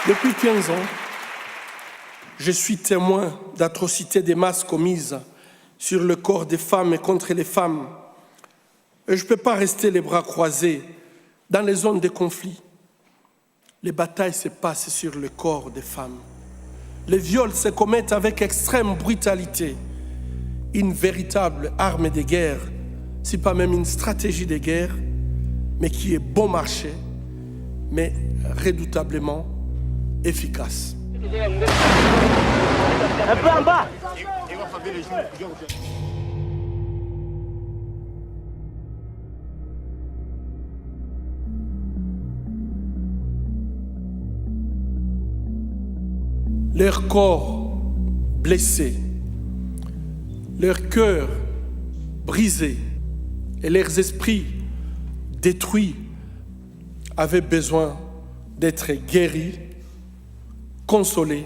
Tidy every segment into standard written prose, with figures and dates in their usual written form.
Depuis 15 ans, je suis témoin d'atrocités des masses commises sur le corps des femmes et contre les femmes. Et je ne peux pas rester les bras croisés dans les zones de conflit. Les batailles se passent sur le corps des femmes. Les viols se commettent avec extrême brutalité. Une véritable arme de guerre, si pas même une stratégie de guerre, mais qui est bon marché, mais redoutablement efficace. Un peu en bas. Leur corps blessé, leur cœur brisé et leurs esprits détruits avaient besoin d'être guéris, consolés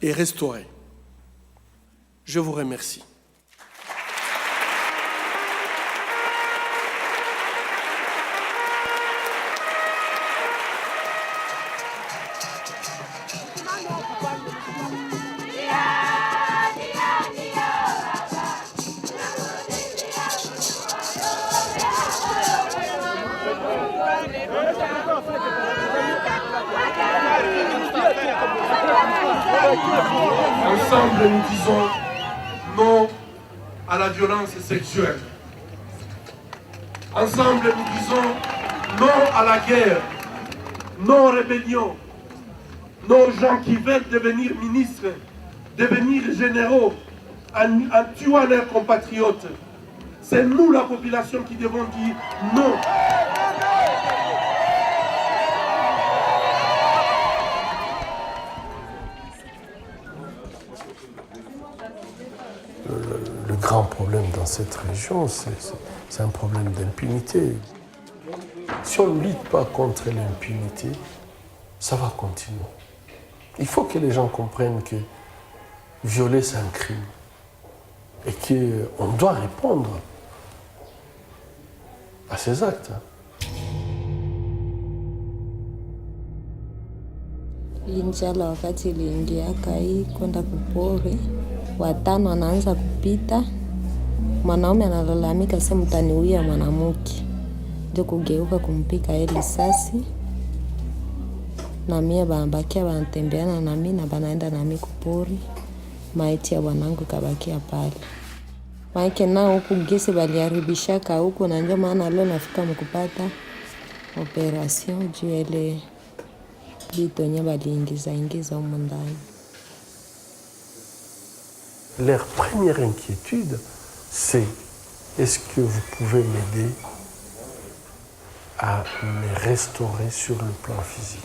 et restaurés. Je vous remercie. Ensemble, nous disons non à la violence sexuelle. Ensemble, nous disons non à la guerre, non aux rébellions, non aux gens qui veulent devenir ministres, devenir généraux en tuant leurs compatriotes. C'est nous, la population, qui devons dire non. Le grand problème dans cette région, c'est un problème d'impunité. Si on ne lutte pas contre l'impunité, ça va continuer. Il faut que les gens comprennent que violer, c'est un crime. Et qu'on doit répondre à ces actes. Njala wakati iliingiaka hii kwenda kupori, watano wanaanza kupita, mwanaume analalamika sema mtaniuia mwanamke, ndio kugeuka kumpika yeye risasi, na mie babakia wanatembeana na mimi na banaenda na mimi kupori, maiti ya bwanangu kabakia pale. Maana nao huku gesi baliharibishaka huko, na ndio maana leo nafika mkupata operation juu ile Leur première inquiétude, c'est est-ce que vous pouvez m'aider à me restaurer sur le plan physique.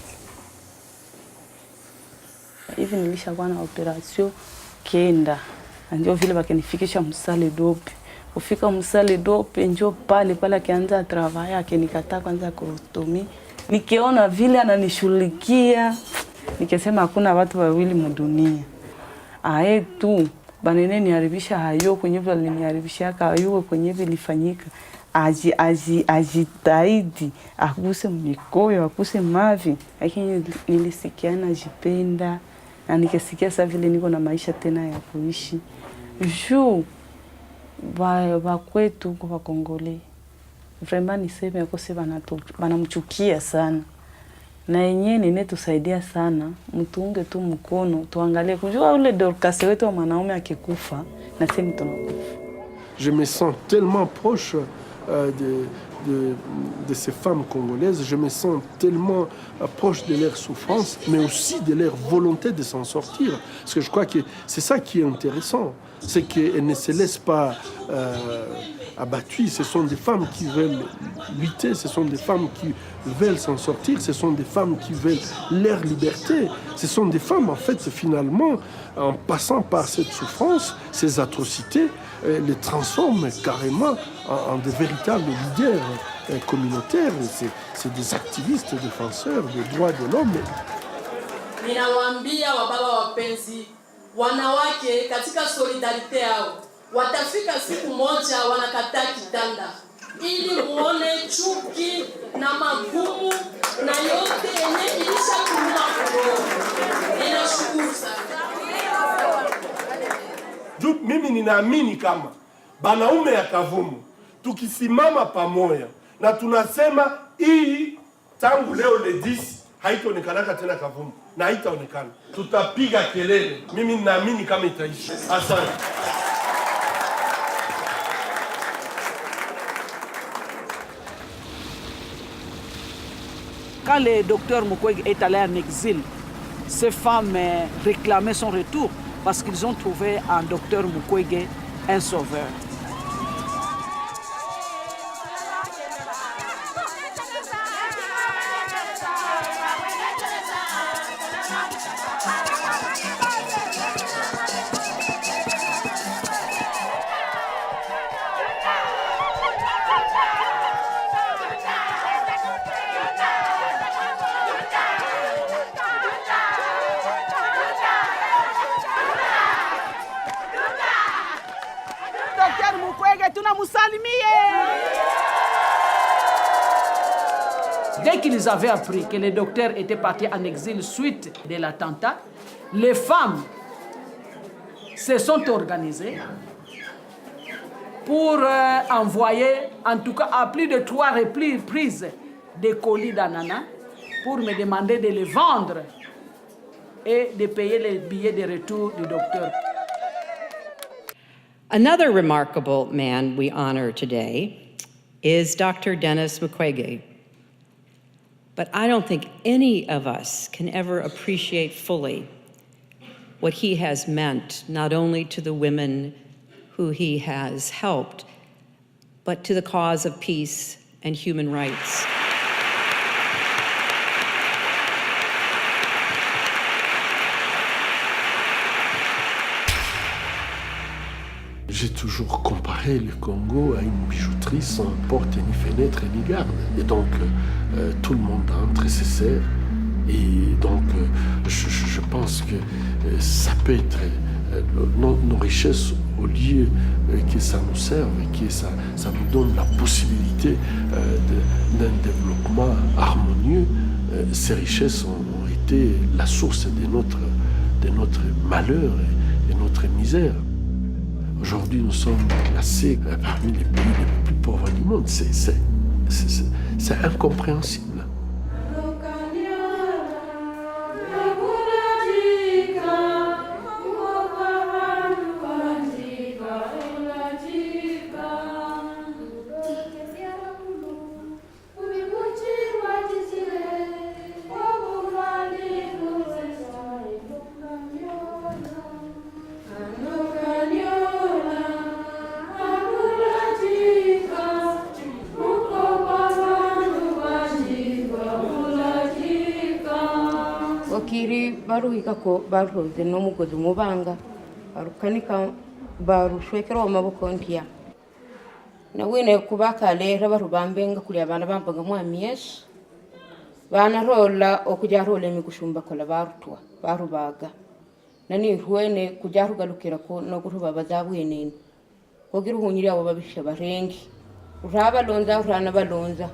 Hivi nilishakuwa na operation kenda, ndio vile wakanifikisha Msale Dope. Ufika Msale Dope ndio pale akianza travail akinikataa kwanza colostomy. Nikiona vile ananishughulikia, nikisema hakuna watu wawili mdunia. Ae tu banene niharibisha hayo kwenye vile aliniharibisha hayo kwenye vile ilifanyika. Ajitahidi akuse mikoyo, akuse mavi. Lakini nilisikia najipenda na nikisikia sasa vile niko na maisha tena ya kuishi. Juu ba kwetu kwa Kongole. Vraiment niseme akose banamchukia sana. Na yenyewe ninetusaidia sana, mtuunge tu mkono, tuangalie kujua ule Dorcas wetu wa mwanaume akikufa na sisi tunakufa. Je me sens tellement proche de ces femmes congolaises, je me sens tellement proche de leur souffrance, mais aussi de leur volonté de s'en sortir. Parce que je crois que c'est ça qui est intéressant, c'est qu'elles ne se laissent pas abattues. Ce sont des femmes qui veulent lutter, ce sont des femmes qui veulent s'en sortir, ce sont des femmes qui veulent leur liberté. Ce sont des femmes, en fait, finalement, en passant par cette souffrance, ces atrocités, les transforment carrément en de véritables leaders communautaires. C'est des activistes défenseurs des droits de l'homme. Ninawaambia wababa wapenzi, wanawake katika solidarite yao watafika siku moja wanakataa kitanda ili muone chuki na magumu na yote yenye ilishakuuma kuroho. Ninashukuru sana. Mimi ninaamini kama banaume ya Kavumu tukisimama pamoja na tunasema hii tangu leo le 10 haitaonekanaka tena Kavumu na haitaonekana, tutapiga kelele. Mimi ninaamini kama itaishi. Asante. Quand le docteur Mukwege est allé en exil, ces femmes réclamaient son retour parce qu'ils ont trouvé en docteur Mukwege un sauveur. Dès qu'ils avaient appris que le docteur était parti en exil suite de l'attentat, les femmes se sont organisées pour envoyer, en tout cas à plus de 3 reprises, des colis d'ananas pour me demander de les vendre et de payer les billets de retour du docteur. Another remarkable man we honor today is Dr. Denis Mukwege. But I don't think any of us can ever appreciate fully what he has meant, not only to the women who he has helped, but to the cause of peace and human rights. J'ai toujours comparé le Congo à une bijouterie sans porte ni fenêtre ni garde. Et donc, tout le monde entre et se sert. Et donc, je pense que ça peut être nos richesses, au lieu que ça nous serve, que ça nous donne la possibilité d'un développement harmonieux. Ces richesses ont été la source de notre malheur et notre misère. Aujourd'hui, nous sommes classés parmi les pays les plus pauvres du monde. C'est incompréhensible. baruhika ko baruze n'umugozi mubanga barukanika barushwekera amaboko ntiya nawine kubaka lera barubambenga kuri abana bambaga mwami Yesu bana rola okujya rola migushumba kola barutwa barubaga nani ruwene kujya rugalukira ko no guruba bazabwenene kogira uhunyiri abo babisha barengi uraba lonza urana balonza.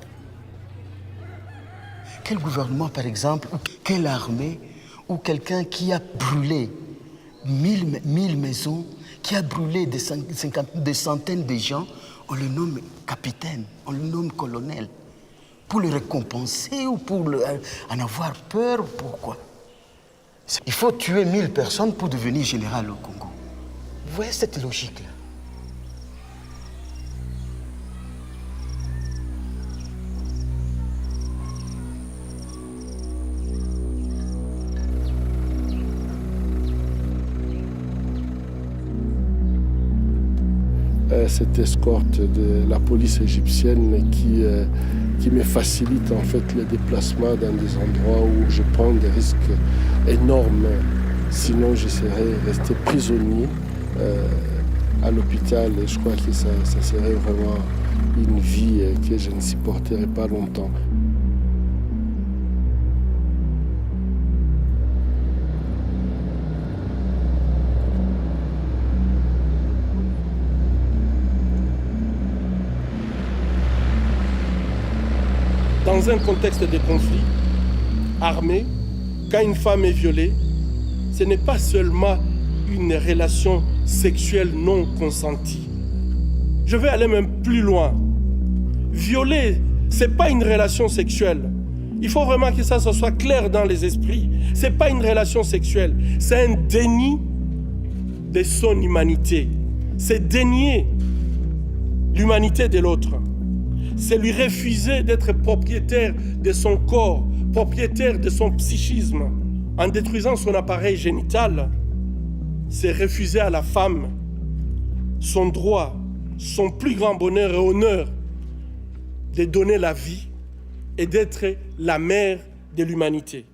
Quel gouvernement, par exemple, ou quelle armée, ou quelqu'un qui a brûlé 1000 maisons, qui a brûlé des centaines de gens, on le nomme capitaine, on le nomme colonel. Pour le récompenser ou pour en avoir peur, pourquoi? Il faut tuer 1000 personnes pour devenir général au Congo. Vous voyez cette logique-là? Cette escorte de la police égyptienne qui me facilite en fait le déplacement dans des endroits où je prends des risques énormes. Sinon, je serais resté prisonnier à l'hôpital. Et je crois que ça serait vraiment une vie que je ne supporterais pas longtemps. Dans dans un contexte de conflit armé, quand une femme est violée, ce n'est pas seulement une relation sexuelle non consentie. Je vais aller même plus loin. Violer, ce n'est pas une relation sexuelle. Il faut vraiment que ça soit clair dans les esprits. Ce n'est pas une relation sexuelle. C'est un déni de son humanité. C'est dénier l'humanité de l'autre. C'est lui refuser d'être propriétaire de son corps, propriétaire de son psychisme. En détruisant son appareil génital, c'est refuser à la femme son droit, son plus grand bonheur et honneur de donner la vie et d'être la mère de l'humanité.